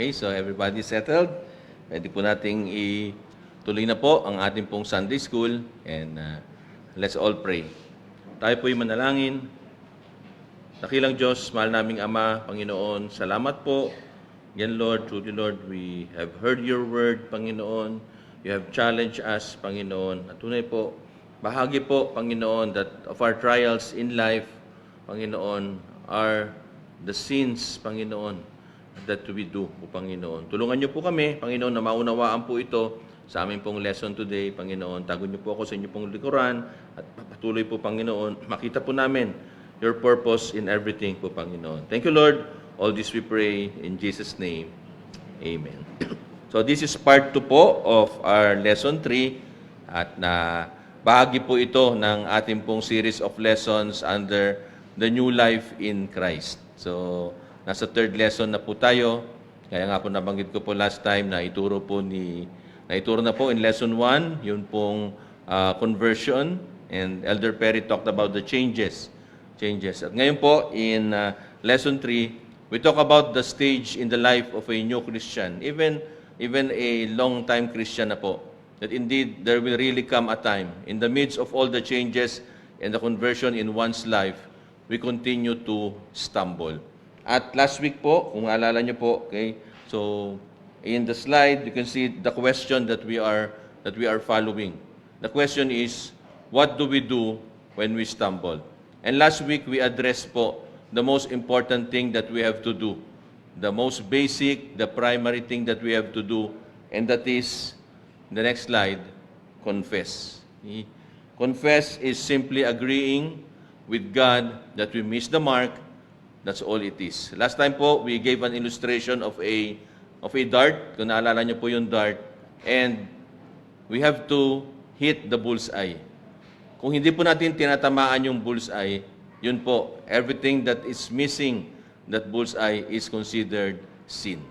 Okay, so everybody settled. Pwede po nating ituloy na po ang ating pong Sunday School and let's all pray. Tayo po'y manalangin. Dakilang Diyos, mahal naming Ama, Panginoon, salamat po. Yan Lord, truly Lord, we have heard your word, Panginoon. You have challenged us, Panginoon. At tunay po, bahagi po, Panginoon, that of our trials in life, Panginoon, are the sins, Panginoon, that we do, po Panginoon. Tulungan niyo po kami, Panginoon, na maunawaan po ito sa aming pong lesson today, Panginoon. Tagon niyo po ako sa inyo pong likuran at patuloy po, Panginoon, makita po namin your purpose in everything po, Panginoon. Thank you, Lord. All this we pray in Jesus' name. Amen. So this is part 2 po of our lesson 3 at na bahagi po ito ng ating pong series of lessons under the new life in Christ. So, nasa third lesson na po tayo. Kaya nga po nabanggit ko po last time na ituro na po in lesson 1, yun pong conversion, and Elder Perry talked about the changes. At ngayon po in lesson 3, we talk about the stage in the life of a new Christian, even a long-time Christian na po, that indeed there will really come a time in the midst of all the changes and the conversion in one's life, we continue to stumble. At last week po, kung maalala niyo po, okay, so in the slide, you can see the question that we are following. The question is, what do we do when we stumble? And last week, we addressed po the most important thing that we have to do, the most basic, the primary thing that we have to do, and that is, the next slide, confess. Confess is simply agreeing with God that we missed the mark. That's all it is. Last time po, we gave an illustration of a dart. Kung naalala niyo po yung dart. And we have to hit the bullseye. Kung hindi po natin tinatamaan yung bullseye, yun po, everything that is missing that bullseye is considered sin.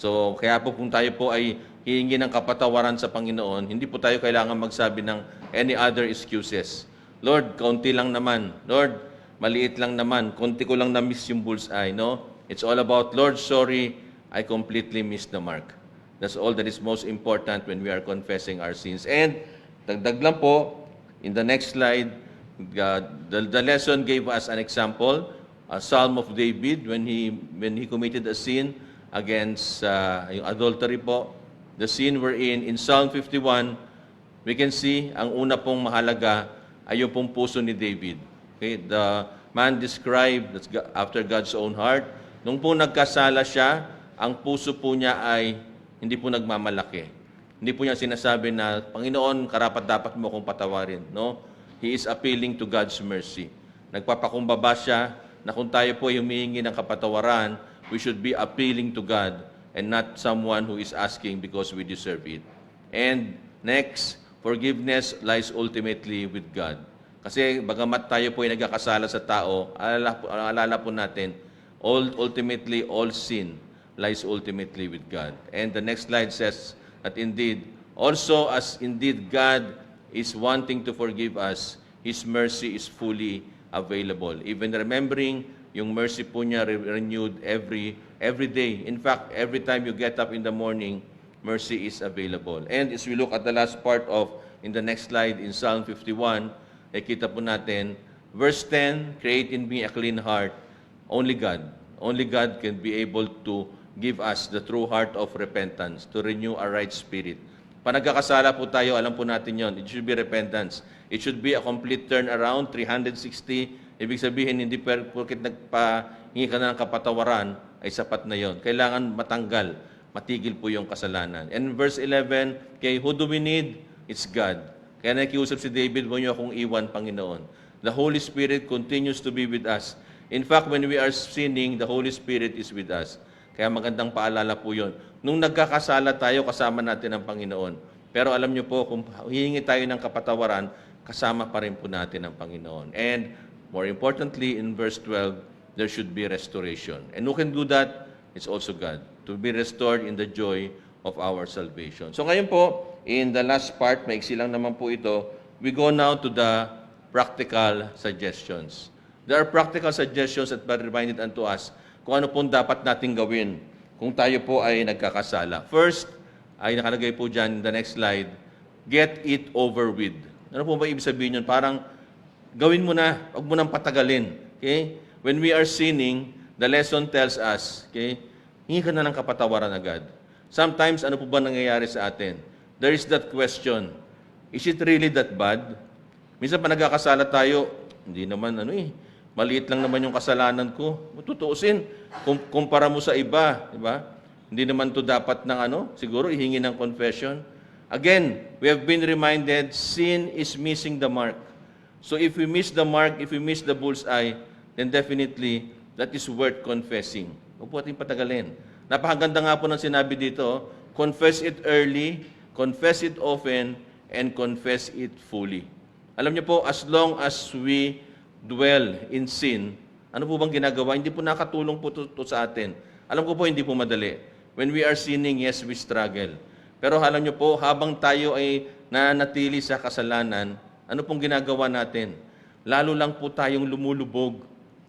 So, kaya po kung tayo po ay hihingi ng kapatawaran sa Panginoon, hindi po tayo kailangan magsabi ng any other excuses. Lord, kaunti lang naman. Lord, maliit lang naman. Konti ko lang na-miss yung bullseye, no? It's all about, Lord, sorry, I completely missed the mark. That's all that is most important when we are confessing our sins. And, dagdag lang po, in the next slide, the lesson gave us an example, a Psalm of David, when he committed a sin against yung adultery po. The sin we're in Psalm 51, we can see, ang una pong mahalaga ay yung pong puso ni David. Okay, the man described that's after God's own heart. Nung po nagkasala siya, ang puso po niya ay hindi po nagmamalaki. Hindi po niya sinasabi na, Panginoon, karapat-dapat mo akong patawarin. No? He is appealing to God's mercy. Nagpapakumbaba siya na kung tayo po ay humihingi ng kapatawaran, we should be appealing to God and not someone who is asking because we deserve it. And next, forgiveness lies ultimately with God. Kasi bagamat tayo po ay nagkakasala sa tao, alala po natin, ultimately, all sin lies ultimately with God. And the next slide says that indeed, also as indeed God is wanting to forgive us, His mercy is fully available. Even remembering yung mercy po niya renewed every day. In fact, every time you get up in the morning, mercy is available. And as we look at the last part of, in the next slide, in Psalm 51, kita po natin, verse 10, create in me a clean heart. Only God can be able to give us the true heart of repentance, to renew a right spirit. Pag nagkakasala po tayo, alam po natin yon. It should be repentance. It should be a complete turnaround, 360. Ibig sabihin, hindi porket nagpahingi ka na ng kapatawaran, ay sapat na yon. Kailangan matanggal, matigil po yung kasalanan. And verse 11, okay, who do we need? It's God. Kaya nakiusap si David, huwag niyo akong iwan, Panginoon. The Holy Spirit continues to be with us. In fact, when we are sinning, the Holy Spirit is with us. Kaya magandang paalala po yun. Nung nagkakasala tayo, kasama natin ang Panginoon. Pero alam niyo po, kung hihingi tayo ng kapatawaran, kasama pa rin po natin ang Panginoon. And more importantly, in verse 12, there should be restoration. And who can do that? It's also God. To be restored in the joy of our salvation. So ngayon po, in the last part, maiksi lang naman po ito, we go now to the practical suggestions. There are practical suggestions that are reminded unto us kung ano pong dapat nating gawin kung tayo po ay nagkakasala. First, ay nakalagay po dyan, the next slide, get it over with. Ano po ba ibig sabihin yun? Parang gawin mo na, huwag mo nang patagalin. Okay? When we are sinning, the lesson tells us, okay, hingi ka na ng kapatawaran agad. Sometimes, ano po ba nangyayari sa atin? There is that question, is it really that bad? Minsan pa nagkakasala tayo, hindi naman maliit lang naman yung kasalanan ko. Tutuusin, kumpara mo sa iba, di ba? Hindi naman to dapat ng siguro ihingi ng confession. Again, we have been reminded, sin is missing the mark. So if we miss the mark, if we miss the bullseye, then definitely, that is worth confessing. Huwag po ating patagalin. Napakaganda nga po ng sinabi dito, confess it early, confess it often, and confess it fully. Alam niyo po, as long as we dwell in sin, ano po bang ginagawa? Hindi po nakatulong po to sa atin. Alam ko po, hindi po madali. When we are sinning, yes, we struggle. Pero alam niyo po, habang tayo ay nanatili sa kasalanan, ano pong ginagawa natin? Lalo lang po tayong lumulubog.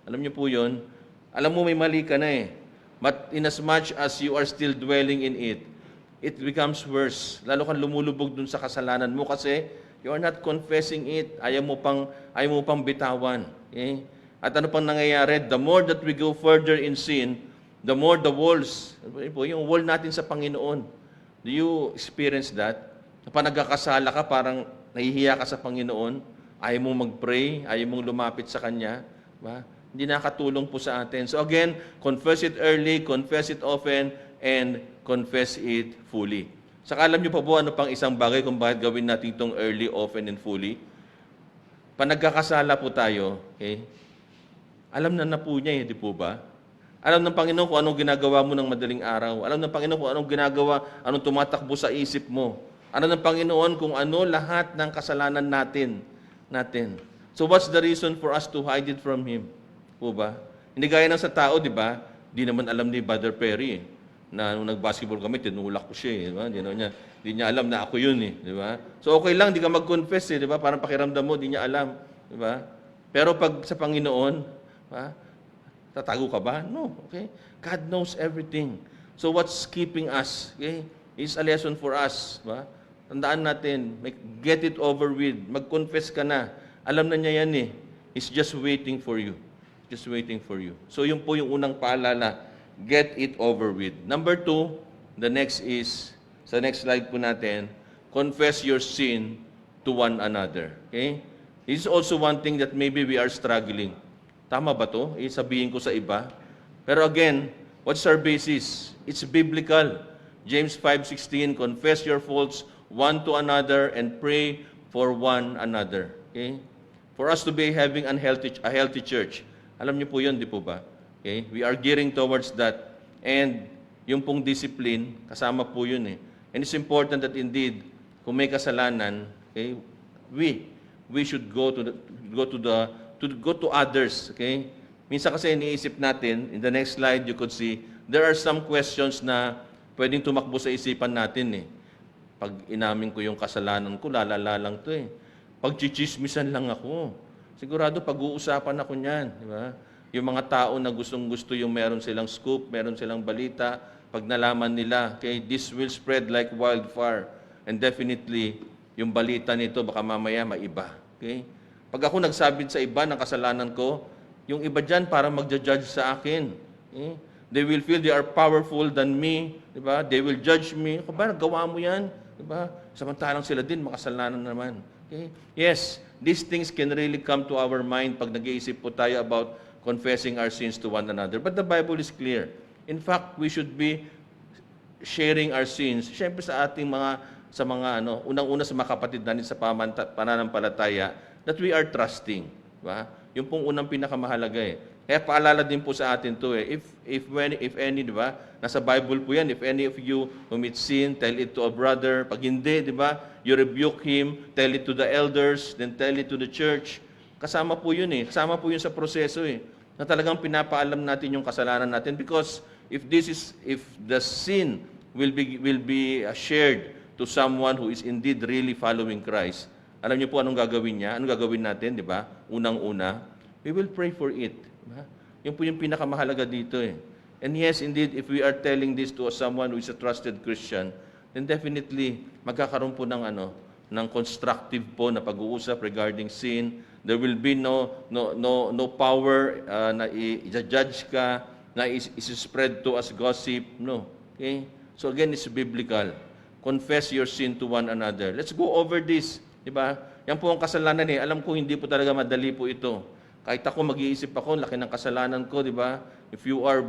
Alam niyo po yun? Alam mo, may mali ka na eh. But in as much as you are still dwelling in it, it becomes worse. Lalo kang lumulubog dun sa kasalanan mo kasi you are not confessing it. Ayaw mo pang bitawan. Okay? At ano pang nangyayari? The more that we go further in sin, the more the walls, yung wall natin sa Panginoon. Do you experience that? Kapag nagkakasala ka, parang nahihiya ka sa Panginoon, ayaw mong mag-pray, ayaw mong lumapit sa Kanya. Ba? Hindi nakatulong po sa atin. So again, confess it early, confess it often, and confess it fully. Saka alam niyo pa po ano pang isang bagay kung bakit gawin natin itong early, often, and fully? Pag nagkakasala po tayo, okay, alam na po niya di po ba? Alam ng Panginoon kung anong ginagawa mo ng madaling araw. Alam ng Panginoon kung anong ginagawa, anong tumatakbo sa isip mo. Alam ng Panginoon kung ano lahat ng kasalanan natin. So what's the reason for us to hide it from Him? Po ba? Hindi gaya ng sa tao, di ba? Di naman alam ni Brother Perry na nung nag-basketball kami, tinulak ko siya, di ba? Di niya alam na ako yun, di ba? So okay lang, di ka mag-confess, di ba? Parang pakiramdam mo, di niya alam, di ba? Pero pag sa Panginoon, ba? Tatago ka ba? No, okay? God knows everything. So what's keeping us, okay, is a lesson for us, ba? Tandaan natin, get it over with, mag-confess ka na. Alam na niya yan eh. He's just waiting for you. Just waiting for you. So yun po yung unang paalala, get it over with. Number 2, the next is, sa next slide po natin, confess your sin to one another. Okay? This is also one thing that maybe we are struggling. Tama ba to? Sabihin ko sa iba. Pero again, what's our basis? It's biblical. James 5:16, confess your faults one to another and pray for one another. Okay? For us to be having a healthy church. Alam niyo po yun, di po ba? Okay? We are gearing towards that. And yung pong discipline, kasama po yun eh. And it's important that indeed, kung may kasalanan, okay, we should go to others, okay? Minsan kasi iniisip natin, in the next slide you could see, there are some questions na pwedeng tumakbo sa isipan natin eh. Pag inamin ko yung kasalanan ko, lalala lang to eh. Pag chichismisan lang ako, sigurado pag-uusapan ako niyan, di ba? Yung mga tao na gustong-gusto yung meron silang scoop, meron silang balita, pag nalaman nila, okay, this will spread like wildfire. And definitely, yung balita nito baka mamaya maiba. Okay? Pag ako nagsabit sa iba ng kasalanan ko, yung iba dyan para magja-judge sa akin. Okay? They will feel they are powerful than me. Di ba? They will judge me. Ako ba, nagawa mo yan? Di ba? Samantalang sila din, makasalanan naman. Okay? Yes, these things can really come to our mind pag nag-iisip po tayo about confessing our sins to one another. But the Bible is clear. In fact, we should be sharing our sins. Siyempre sa ating unang-una sa mga kapatid natin sa pananampalataya, that we are trusting. Diba? Yung pong unang pinakamahalaga eh. Kaya paalala din po sa atin to eh. If any, di ba? Nasa Bible po yan. If any of you commit sin, tell it to a brother. Pag hindi, di ba? You rebuke him, tell it to the elders, then tell it to the church. Kasama po yun eh. Kasama po yun sa proseso eh. Na talagang pinapaalam natin yung kasalanan natin because if the sin will be shared to someone who is indeed really following Christ, alam niyo po anong gagawin niya? Anong gagawin natin, di ba? Unang-una, we will pray for it. Diba? Yun po yung pinakamahalaga dito eh. And yes, indeed, if we are telling this to someone who is a trusted Christian, then definitely magkakaroon po ng constructive po na pag-uusap regarding sin. There will be no power na i-judge ka, na is-spread to as gossip. No. Okay? So again, it's biblical. Confess your sin to one another. Let's go over this. Diba? Yan po ang kasalanan eh. Alam ko hindi po talaga madali po ito. Kahit ako mag-iisip ako, laki ng kasalanan ko, di ba? If you are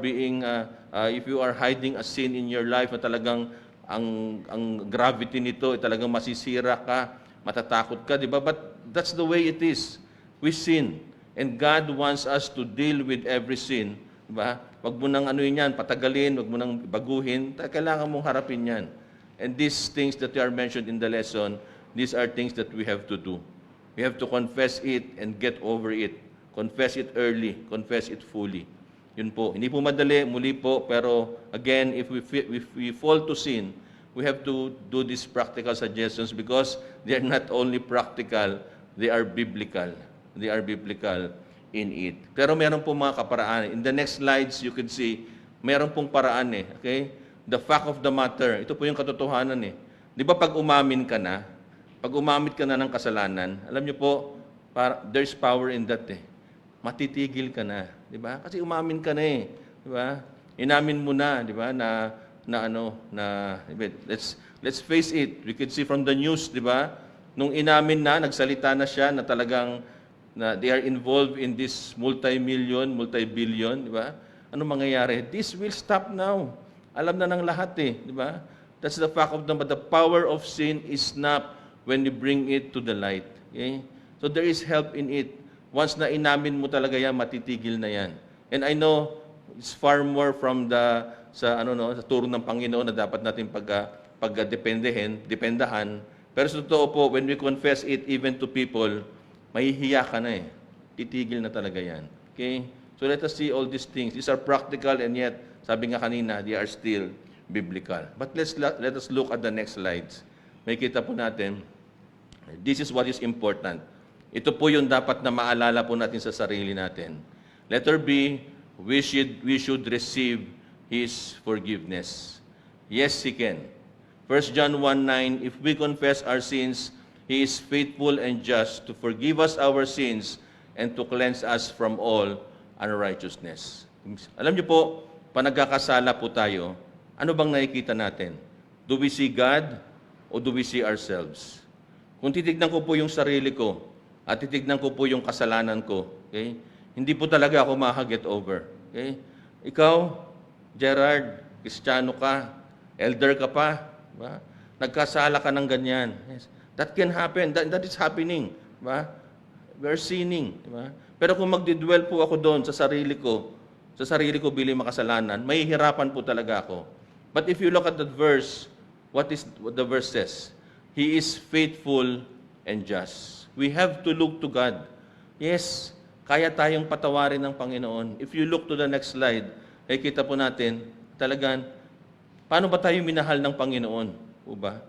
hiding a sin in your life na talagang ang gravity nito, talagang masisira ka, matatakot ka, di ba? But that's the way it is. We sin. And God wants us to deal with every sin. Di ba? Wag mo nang yan, patagalin, wag mo nang baguhin. Kailangan mong harapin yan. And these things that are mentioned in the lesson, these are things that we have to do. We have to confess it and get over it. Confess it early, confess it fully. Yun po. Hindi po madali, muli po, pero again, if we fall to sin, we have to do these practical suggestions because they are not only practical, they are biblical. They are biblical in it. Pero meron po mga kaparaan. In the next slides, you can see, meron pong paraan eh. Okay? The fact of the matter, ito po yung katotohanan eh. Di ba pag umamin ka na ng kasalanan, alam niyo po, there's power in that eh. Matitigil ka na, di ba? Kasi umamin ka na eh, di ba? Inamin mo na, di ba? Let's face it. We could see from the news, di ba? Nung inamin na, nagsalita na siya na talagang they are involved in this multi-billion, di ba? Ano mangyayari? This will stop now. Alam na ng lahat eh, di ba? That's the fact of the power of sin is not when you bring it to the light. Okay? So there is help in it. Once na inamin mo talaga yan, matitigil na yan. And I know it's far more from sa turo ng Panginoon na dapat natin dependahan. Pero sa totoo po, when we confess it even to people, mahihiya ka na eh. Titigil na talaga yan. Okay? So let us see all these things. These are practical and yet, sabi nga kanina, they are still biblical. But let us look at the next slides. May kita po natin, this is what is important. Ito po yung dapat na maalala po natin sa sarili natin. Letter B, we should receive His forgiveness. Yes, He can. 1 John 1:9, if we confess our sins, He is faithful and just to forgive us our sins and to cleanse us from all unrighteousness. Alam niyo po, pag nagkakasala po tayo, ano bang nakikita natin? Do we see God o do we see ourselves? Kung titignan ko po yung sarili ko, at titignan ko po yung kasalanan ko, okay? Hindi po talaga ako makaget over. Okay? Ikaw, Gerard, Kristiyano ka, elder ka pa, ba? Nagkasala ka ng ganyan. Yes. That can happen. That is happening. Ba? We are sinning. Ba? Pero kung magdidwell po ako doon sa sarili ko bilang makasalanan, may hirapan po talaga ako. But if you look at that verse, what the verse says? He is faithful and just. We have to look to God. Yes, kaya tayong patawarin ng Panginoon. If you look to the next slide, kita po natin, talagang, paano ba tayo minahal ng Panginoon? O ba?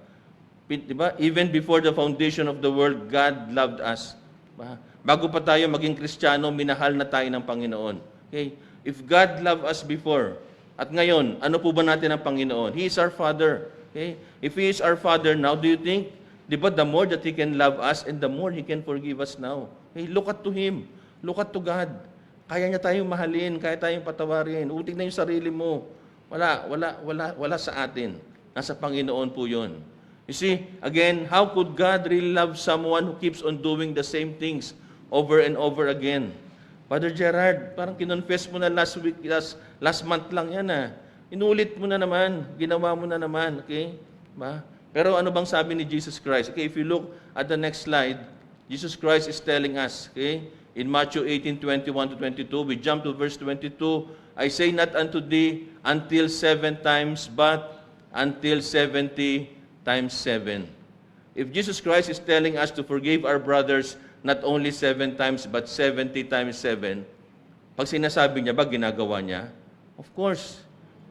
Diba? Even before the foundation of the world, God loved us. Ba? Bago pa tayo maging Kristiyano, minahal na tayo ng Panginoon. Okay? If God loved us before, at ngayon, ano po ba natin ang Panginoon? He is our Father. Okay? If He is our Father now, do you think, di ba, the more that He can love us and the more He can forgive us now. Hey, look at to Him. Look at to God. Kaya niya tayong mahalin, kaya tayong patawarin. Utig na yung sarili mo. Wala sa atin. Nasa Panginoon po yun. You see, again, how could God really love someone who keeps on doing the same things over and over again? Father Gerard, parang kinonfess mo na last month lang yan ah. Inulit mo na naman, ginawa mo na naman, okay? Ba? Pero ano bang sabi ni Jesus Christ? Okay, if you look at the next slide, Jesus Christ is telling us, okay, in Matthew 18:21-22, we jump to verse 22, I say not unto thee until 7 times, but until 70 times 7. If Jesus Christ is telling us to forgive our brothers not only 7 times, but 70 times 7, pag sinasabi niya ba, ginagawa niya? Of course.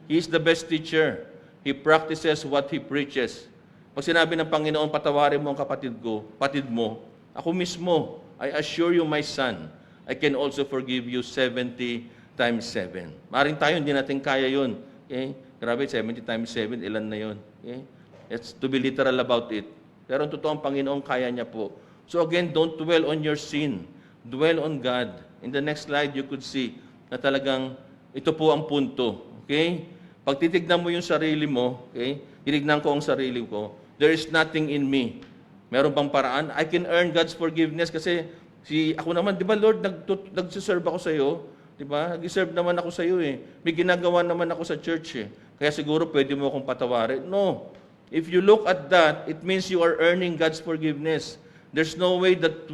He is the best teacher. He practices what He preaches. Pag sinabi ng Panginoon, patawarin mo ang kapatid mo, ako mismo, I assure you, my son, I can also forgive you 70 times 7. Maring tayo, hindi natin kaya yun. Okay? Grabe, 70 times 7, ilan na yun? Okay? It's to be literal about it. Pero ang totoo, ang Panginoon, kaya niya po. So again, don't dwell on your sin. Dwell on God. In the next slide, you could see na talagang ito po ang punto. Okay? Pag titignan mo yung sarili mo, okay? Tinignan ko ang sarili ko, there is nothing in me. Meron bang paraan? I can earn God's forgiveness kasi ako naman, di ba Lord, nagsiserve ako sa iyo? Di ba? Nag-serve naman ako sa iyo eh. May ginagawa naman ako sa church eh. Kaya siguro pwede mo akong patawarin. No. If you look at that, it means you are earning God's forgiveness. There's no way that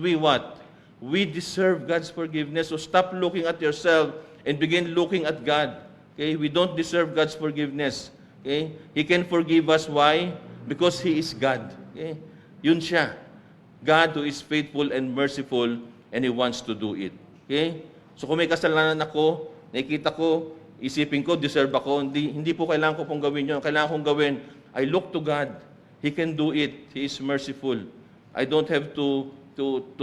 we deserve God's forgiveness. So stop looking at yourself and begin looking at God. Okay? We don't deserve God's forgiveness. Okay? He can forgive us. Why? Because He is God. Okay? Yun siya. God who is faithful and merciful and He wants to do it. Okay? So kung may kasalanan ako, nakikita ko, isipin ko, deserve ako, hindi po kailangan ko pong gawin yun. Kailangan kong gawin, I look to God. He can do it. He is merciful. I don't have to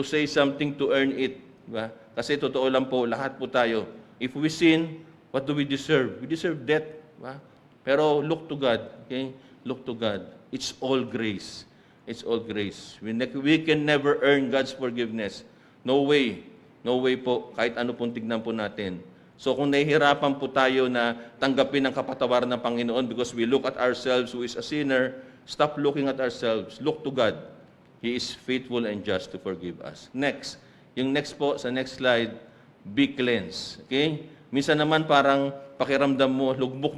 say something to earn it. Diba? Kasi totoo lang po, lahat po tayo. If we sin, what do we deserve? We deserve death. Diba? Pero look to God. Okay? Look to God. It's all grace. It's all grace. We can never earn God's forgiveness. No way. No way po. Kahit ano pong tignan po natin. So kung nahihirapan po tayo na tanggapin ang kapatawaran ng Panginoon because we look at ourselves who is a sinner, stop looking at ourselves. Look to God. He is faithful and just to forgive us. Next. Yung next po, sa next slide, be cleansed. Okay? Minsan naman parang pakiramdam mo, lugmok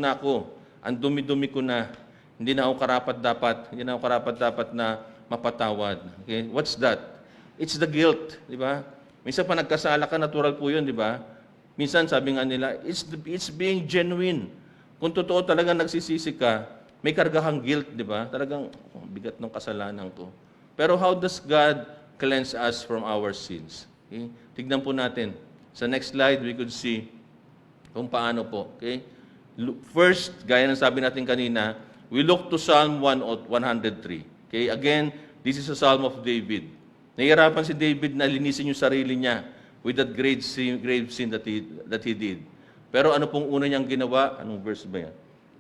na ako. Ang dumi-dumi ko na. Hindi na ako karapat-dapat na mapatawad. Okay? What's that? It's the guilt, di ba? Minsan pa nagkasala ka, natural po 'yun, di ba? Minsan sabi nga nila, it's being genuine. Kung totoo talaga nagsisisi ka, may kargahang guilt, di ba? Talagang bigat ng kasalanan ko. Pero how does God cleanse us from our sins? Okay? Tignan po natin. Sa next slide, we could see kung paano po. Okay? First, gaya ng sabi natin kanina, we look to Psalm 103. Okay? Again, this is a Psalm of David. Nahihirapan si David na linisin yung sarili niya with that grave sin that he did. Pero ano pong una niyang ginawa? Anong verse ba yan?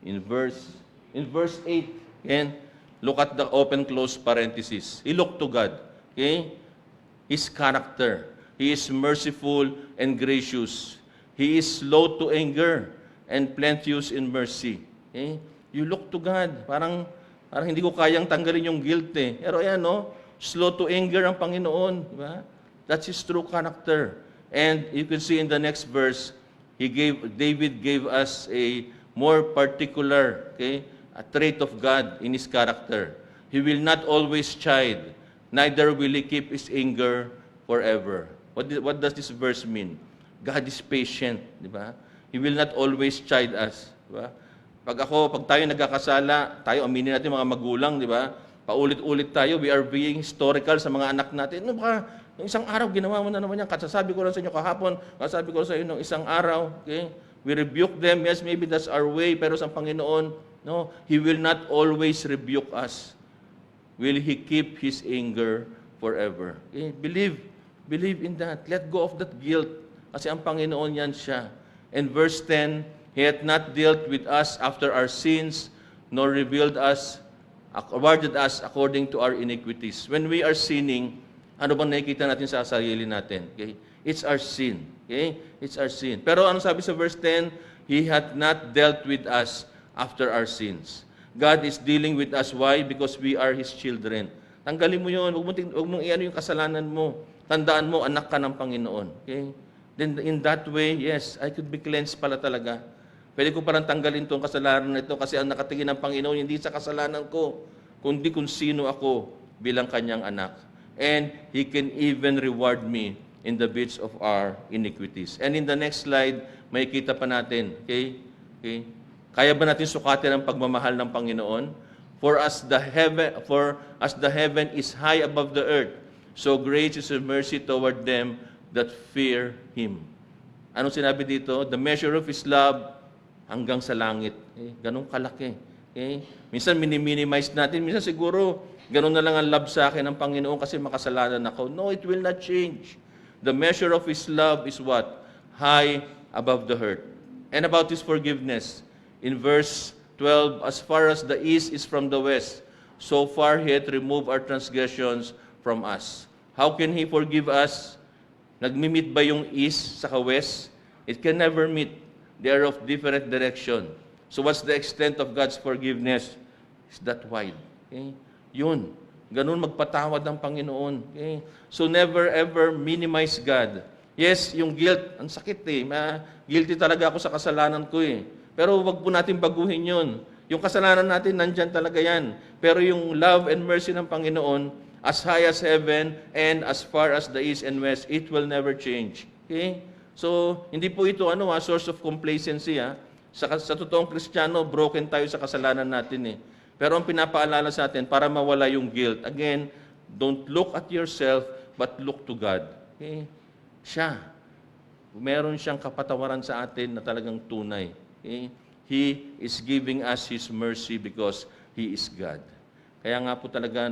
In verse 8, and look at the open-close parenthesis. He looked to God. Okay? His character. He is merciful and gracious. He is slow to anger and plenteous in mercy. Okay? You look to God. Parang hindi ko kayang tanggalin yung guilt eh. Pero ayan, no? Slow to anger ang Panginoon. Diba? That's His true character. And you can see in the next verse, David gave us a more particular, a trait of God in His character. He will not always chide, neither will He keep His anger forever. What does this verse mean? God is patient, di ba? He will not always chide us, di ba? Pag tayo nagkakasala, tayo aminin natin mga magulang, di ba? Paulit-ulit tayo, we are being historical sa mga anak natin. No, baka nung isang araw ginawa mo na naman yan, kasasabi ko lang sa inyo kahapon, kasasabi ko lang sa inyo nung isang araw, okay? We rebuke them, yes, maybe that's our way, pero sa Panginoon, no, He will not always rebuke us. Will He keep His anger forever? Okay? Believe in that. Let go of that guilt. Kasi ang Panginoon yan siya. And verse 10, He hath not dealt with us after our sins, nor rewarded us according to our iniquities. When we are sinning, ano bang nakikita natin sa sarili natin? Okay? It's our sin. Okay? It's our sin. Pero ano sabi sa verse 10? He hath not dealt with us after our sins. God is dealing with us. Why? Because we are His children. Tanggalin mo yun. Huwag mong iano yung kasalanan mo. Tandaan mo, anak ka ng Panginoon. Okay? Then in that way, yes, I could be cleansed pala talaga. Pwede ko parang tanggalin itong kasalanan na ito kasi ang nakatingin ng Panginoon hindi sa kasalanan ko, kundi kung sino ako bilang Kanyang anak. And He can even reward me in the midst of our iniquities. And in the next slide, makikita pa natin, okay? Kaya ba natin sukatin ang pagmamahal ng Panginoon? For as the heaven is high above the earth, so great is His mercy toward them that fear Him. Anong sinabi dito? The measure of His love hanggang sa langit. Ganun kalaki. Minsan minimize natin. Minsan siguro, ganun na lang ang love sa akin ng Panginoon kasi makasalanan ako. No, it will not change. The measure of His love is what? High above the hurt. And about His forgiveness, in verse 12, as far as the east is from the west, so far He hath removed our transgressions from us. How can He forgive us? Nagmi-meet ba yung east sa west? It can never meet. They are of different direction. So what's the extent of God's forgiveness? It's that wide. Okay? Yun. Ganun magpatawad ng Panginoon. Okay? So never ever minimize God. Yes, yung guilt, ang sakit eh. Guilty talaga ako sa kasalanan ko eh. Pero wag po natin baguhin yun. Yung kasalanan natin, nandyan talaga yan. Pero yung love and mercy ng Panginoon, as high as heaven and as far as the east and west, it will never change. Okay? So, hindi po ito source of complacency. Sa totoong Kristiyano, broken tayo sa kasalanan natin eh. Pero ang pinapaalala sa atin, para mawala yung guilt, again, don't look at yourself, but look to God. Okay? Siya. Meron siyang kapatawaran sa atin na talagang tunay. Okay? He is giving us His mercy because He is God. Kaya nga po talaga,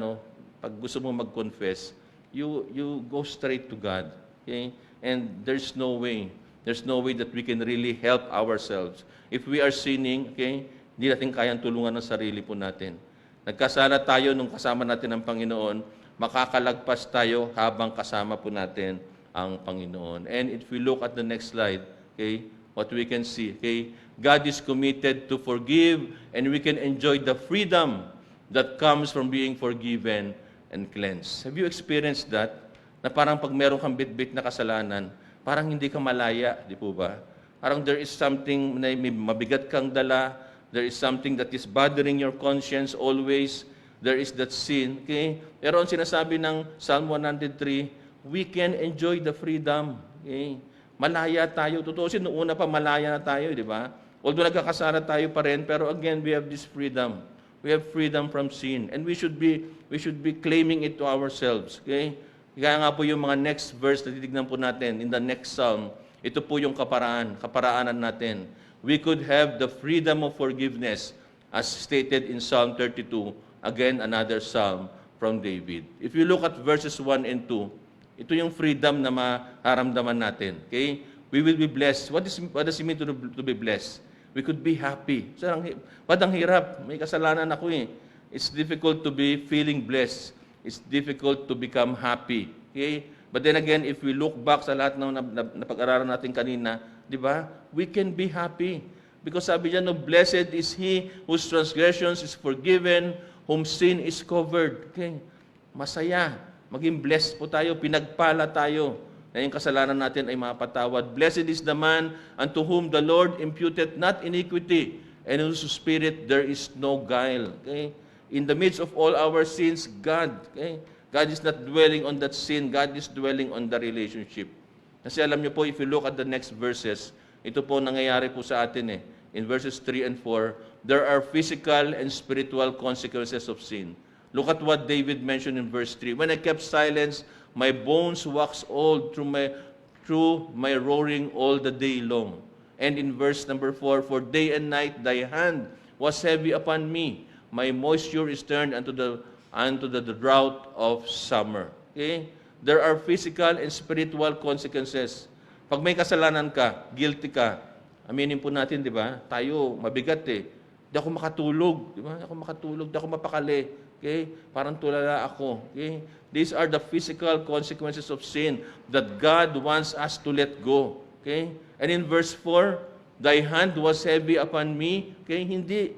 pag gusto mo mag-confess, you go straight to God. Okay? And there's no way that we can really help ourselves. If we are sinning, okay, hindi natin kayang tulungan ng sarili po natin. Nagkasala tayo nung kasama natin ang Panginoon, makakalagpas tayo habang kasama po natin ang Panginoon. And if we look at the next slide, okay, what we can see, okay, God is committed to forgive and we can enjoy the freedom that comes from being forgiven and cleansed. Have you experienced that? Na parang pag meron kang bit-bit na kasalanan, parang hindi ka malaya, di po ba? Parang there is something na may mabigat kang dala, there is something that is bothering your conscience always, there is that sin, okay? Pero ang sinasabi ng Psalm 103, we can enjoy the freedom, okay? Malaya tayo. Totoo sin noong una pa malaya na tayo, di ba? Although nagkakasala tayo pa rin, pero again, we have this freedom. We have freedom from sin. And we should be claiming it to ourselves, okay? Kaya nga po yung mga next verse na titignan po natin, in the next psalm, ito po yung kaparaanan natin. We could have the freedom of forgiveness as stated in Psalm 32, again, another psalm from David. If you look at verses 1 and 2, ito yung freedom na maharamdaman natin. Okay? We will be blessed. What does it mean to be blessed? We could be happy. So, ba't ang hirap? May kasalanan ako eh. It's difficult to be feeling blessed. It's difficult to become happy. Okay? But then again, if we look back sa lahat ng napag-aralan natin kanina, di ba? We can be happy. Because sabi niya, blessed is he whose transgressions is forgiven, whom sin is covered. Okay? Masaya. Maging blessed po tayo, pinagpala tayo na yung kasalanan natin ay mapatawad. Blessed is the man unto whom the Lord imputed not iniquity, and in whose spirit there is no guile. Okay? In the midst of all our sins, God is not dwelling on that sin. God is dwelling on the relationship. Kasi alam niyo po, if you look at the next verses, ito po nangyayari po sa atin eh. In verses 3 and 4, there are physical and spiritual consequences of sin. Look at what David mentioned in verse 3. When I kept silence, my bones waxed old through my roaring all the day long. And in verse number 4, for day and night thy hand was heavy upon me. My moisture is turned unto the drought of summer. Okay? There are physical and spiritual consequences. Pag may kasalanan ka, guilty ka, aminin po natin, di ba? Tayo, mabigat eh. Di ako makatulog, di ba? Di ako makatulog, di ako mapakali. Okay? Parang tulala ako. Okay? These are the physical consequences of sin that God wants us to let go. Okay? And in verse 4, thy hand was heavy upon me. Okay? Hindi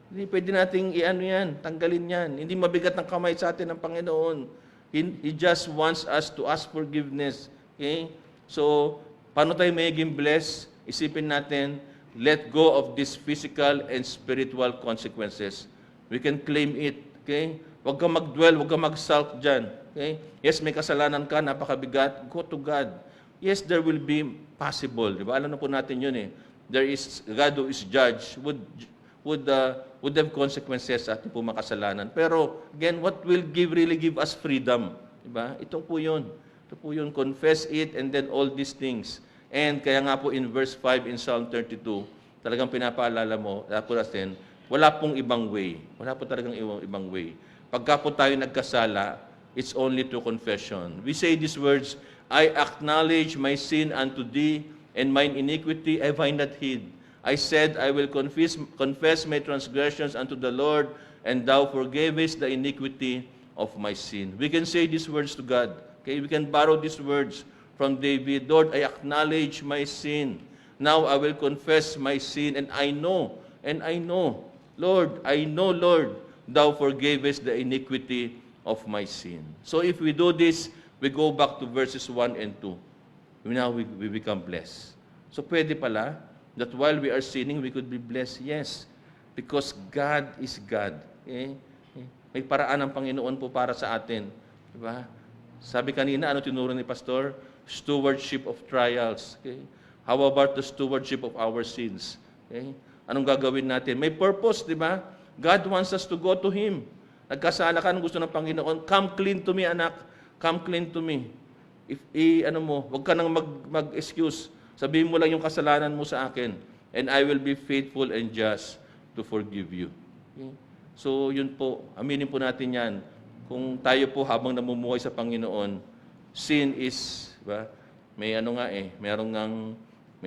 pwede nating yan, tanggalin yan. Hindi mabigat ng kamay sa atin ng Panginoon. He just wants us to ask forgiveness. Okay? So, paano tayo magiging blessed? Isipin natin, let go of these physical and spiritual consequences. We can claim it. Okay? Huwag kang mag-dwell, huwag kang mag-sulk dyan. Okay? Yes, may kasalanan ka, napakabigat. Go to God. Yes, there will be possible. Diba? Alam na po natin yun eh. There is, God who is judge would have consequences sa ating po makasalanan. Pero, again, what will really give us freedom? Diba? Ito po yun. Ito po yun. Confess it and then all these things. And kaya nga po in verse 5 in Psalm 32, talagang pinapaalala mo, natin, wala pong ibang way. Wala po talagang ibang way. Pagka po tayo nagkasala, it's only through confession. We say these words, I acknowledge my sin unto thee, and mine iniquity have I not hid. I said, I will confess my transgressions unto the Lord, and thou forgavest the iniquity of my sin. We can say these words to God. Okay, we can borrow these words from David. Lord, I acknowledge my sin. Now I will confess my sin, and I know, Lord, Lord, thou forgavest the iniquity of my sin. So if we do this, we go back to verses 1 and 2. Now we become blessed. So pwede pala that while we are sinning, we could be blessed. Yes, because God is God. Okay? May paraan ng Panginoon po para sa atin. Diba? Sabi kanina, ano tinuro ni Pastor? Stewardship of trials. Okay? How about the stewardship of our sins? Okay? Anong gagawin natin? May purpose, di ba? God wants us to go to Him. Nagkasala ka, anong gusto ng Panginoon? Come clean to me, anak. Come clean to me. Wag ka nang mag-excuse. Sabihin mo lang yung kasalanan mo sa akin, and I will be faithful and just to forgive you. Okay? So, yun po, aminin po natin yan. Kung tayo po habang namumuhay sa Panginoon, sin is, diba? May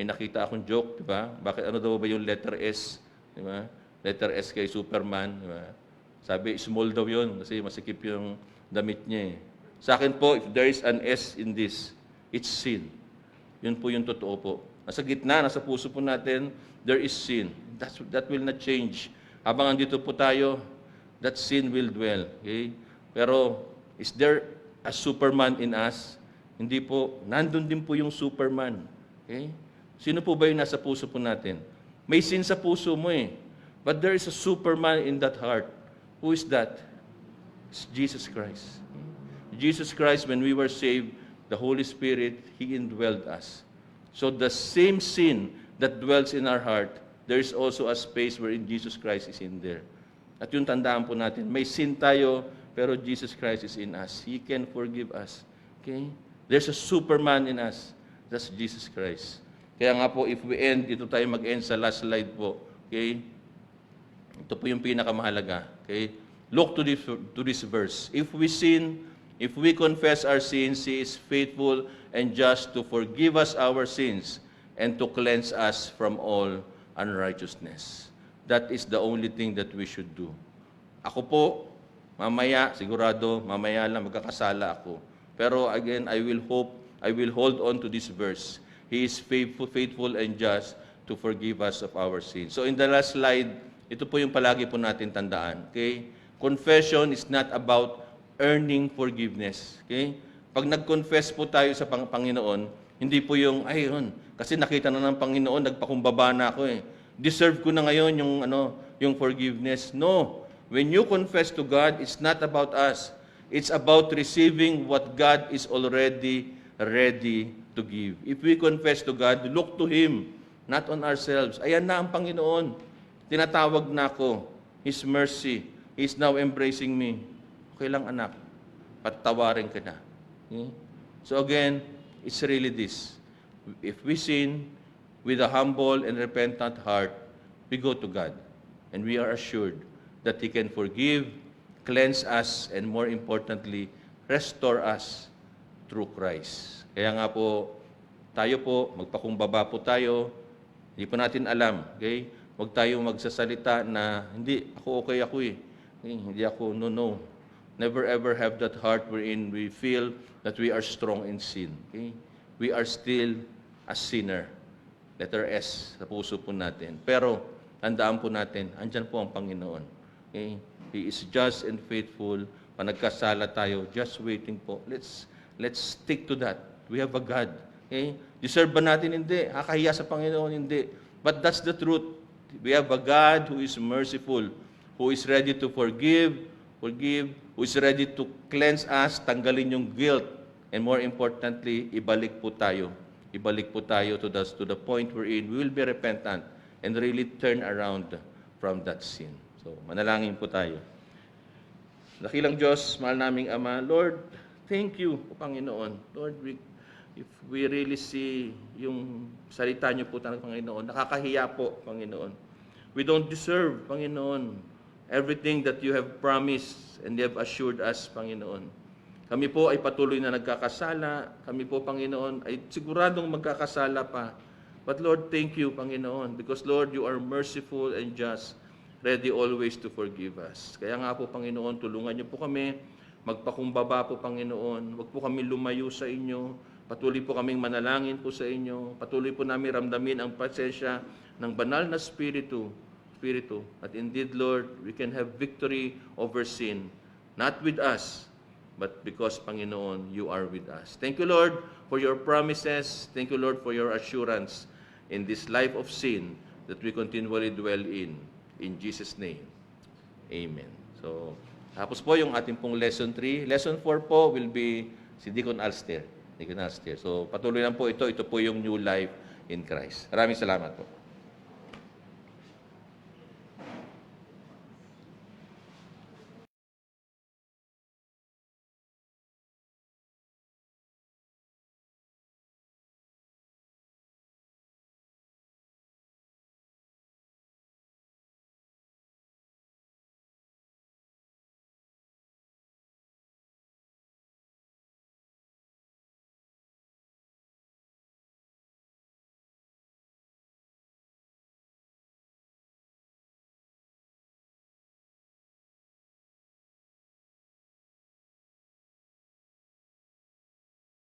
nakita akong joke, diba? Bakit ano daw ba yung letter S? Diba? Letter S kay Superman, diba? Sabi, small daw yun, kasi masikip yung damit niya eh. Sa akin po, if there is an S in this, it's sin. Yun po yung totoo po. Nasa gitna, nasa puso po natin, there is sin. That will not change. Habang andito po tayo, that sin will dwell. Okay? Pero, is there a Superman in us? Hindi po. Nandun din po yung Superman. Okay? Sino po ba yung nasa puso po natin? May sin sa puso mo eh. But there is a Superman in that heart. Who is that? It's Jesus Christ. Jesus Christ, when we were saved, the Holy Spirit, He indwelled us. So the same sin that dwells in our heart, there is also a space wherein Jesus Christ is in there. At yung tandaan po natin, may sin tayo, pero Jesus Christ is in us. He can forgive us. Okay? There's a Superman in us. That's Jesus Christ. Kaya nga po, if we end, ito tayo mag-end sa last slide po. Okay? Ito po yung pinakamahalaga. Okay? Look to this verse. If we sin, if we confess our sins, He is faithful and just to forgive us our sins and to cleanse us from all unrighteousness. That is the only thing that we should do. Ako po, mamaya, sigurado, mamaya lang magkakasala ako. Pero again, I will hold on to this verse. He is faithful and just to forgive us of our sins. So in the last slide, ito po yung palagi po natin tandaan. Okay? Confession is not about earning forgiveness. Okay? Pag nag-confess po tayo sa Panginoon, hindi po yung, kasi nakita na ng Panginoon, nagpakumbaba na ako eh. Deserve ko na ngayon yung forgiveness. No. When you confess to God, it's not about us. It's about receiving what God is already ready to give. If we confess to God, look to Him, not on ourselves. Ayan na ang Panginoon. Tinatawag na ako. His mercy. He's now embracing me. Okay lang anak, patawarin ka na. Okay? So again, it's really this. If we sin with a humble and repentant heart, we go to God. And we are assured that He can forgive, cleanse us, and more importantly, restore us through Christ. Kaya nga po, tayo po, magpakumbaba po tayo, hindi po natin alam. Okay? Huwag tayong magsasalita na, hindi, ako okay eh. Hindi ako, no. Never ever have that heart wherein we feel that we are strong in sin. Okay? We are still a sinner. Letter S sa puso po natin. Pero, tandaan po natin, andyan po ang Panginoon. Okay? He is just and faithful. Pag nagkasala tayo, just waiting po. Let's stick to that. We have a God. Okay? Deserve ba natin? Hindi. Kakahiya sa Panginoon? Hindi. But that's the truth. We have a God who is merciful, who is ready to forgive, who is ready to cleanse us, tanggalin yung guilt, and more importantly, ibalik po tayo to the point wherein we will be repentant and really turn around from that sin. So, manalangin po tayo. Dakilang Diyos, mahal naming Ama, Lord, thank you, Panginoon. Lord, if we really see yung salita niyo po ng Panginoon, nakakahiya po, Panginoon. We don't deserve, Panginoon, everything that you have promised and you have assured us, Panginoon. Kami po ay patuloy na nagkakasala. Kami po, Panginoon, ay siguradong magkakasala pa. But Lord, thank you, Panginoon, because Lord, you are merciful and just, ready always to forgive us. Kaya nga po, Panginoon, tulungan niyo po kami, magpakumbaba po, Panginoon. Huwag po kami lumayo sa inyo. Patuloy po kaming manalangin po sa inyo. Patuloy po namin ramdamin ang presensya ng banal na Spiritu. At indeed, Lord, we can have victory over sin. Not with us, but because, Panginoon, you are with us. Thank you, Lord, for your promises. Thank you, Lord, for your assurance in this life of sin that we continually dwell in. In Jesus' name, amen. So, tapos po yung ating pong lesson 3. Lesson 4 po will be si Deacon Alster. So, patuloy lang po ito. Ito po yung new life in Christ. Maraming salamat po.